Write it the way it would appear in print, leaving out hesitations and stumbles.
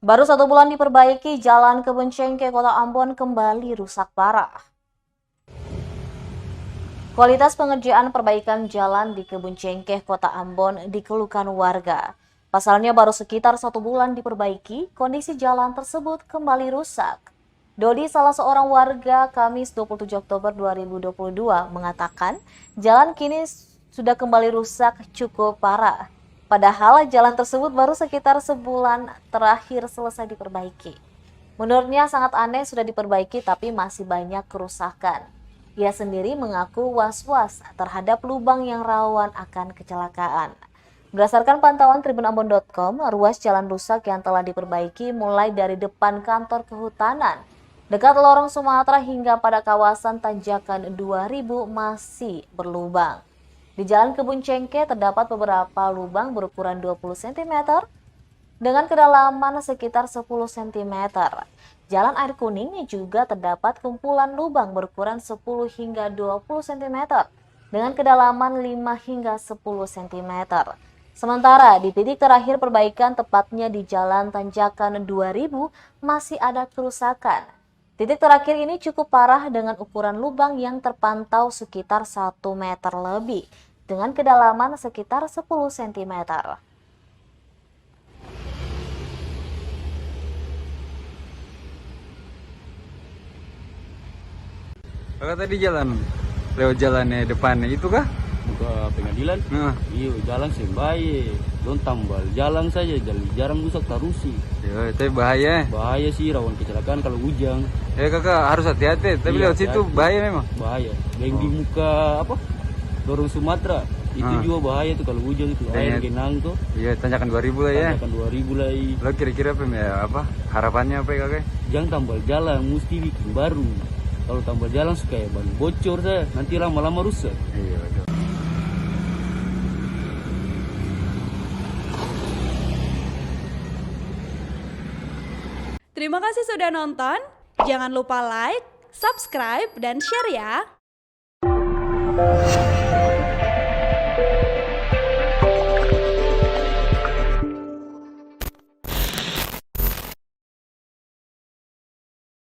Baru 1 bulan diperbaiki, Jalan Keboncengke, Kota Ambon kembali rusak parah. Kualitas pengerjaan perbaikan jalan di Keboncengke, Kota Ambon dikeluhkan warga. Pasalnya baru sekitar 1 bulan diperbaiki, kondisi jalan tersebut kembali rusak. Dodi, salah seorang warga, Kamis 27 Oktober 2022 mengatakan jalan kini sudah kembali rusak cukup parah. Padahal jalan tersebut baru sekitar sebulan terakhir selesai diperbaiki. Menurutnya sangat aneh sudah diperbaiki tapi masih banyak kerusakan. Ia sendiri mengaku was-was terhadap lubang yang rawan akan kecelakaan. Berdasarkan pantauan tribunambon.com, ruas jalan rusak yang telah diperbaiki mulai dari depan kantor kehutanan, dekat lorong Sumatera hingga pada kawasan Tanjakan 2000 masih berlubang. Di Jalan Keboncengke terdapat beberapa lubang berukuran 20 cm dengan kedalaman sekitar 10 cm. Jalan Air Kuning juga terdapat kumpulan lubang berukuran 10 hingga 20 cm dengan kedalaman 5 hingga 10 cm. Sementara di titik terakhir perbaikan tepatnya di Jalan Tanjakan 2000 masih ada kerusakan. Titik terakhir ini cukup parah dengan ukuran lubang yang terpantau sekitar 1 meter lebih dengan kedalaman sekitar 10 cm. Kakak tadi jalan lewat jalannya depannya itu kah? Buka pengadilan. Iya, jalan sembaye. Don tambal jalan saja, jarang rusak tarusi. Ya, tapi bahaya. Bahaya sih, rawan kecelakaan kalau hujan. Ya kakak harus hati-hati, tapi Iya, lewat situ hati-hati. bahaya memang. Bahaya. Yang di muka apa? Lorong Sumatera. Itu juga bahaya tuh kalau hujan itu. Air genang tuh. Iya, tanjakan 2000 lah ya. Tanjakan 2000 lah. Lo kira-kira apa harapannya apa ya kakak? Jangan tambal jalan, mesti bikin baru. Kalau tambal jalan suka ya ban bocor deh, nanti lama-lama rusak. Iya betul. Terima kasih sudah nonton. Jangan lupa like, subscribe, dan share ya.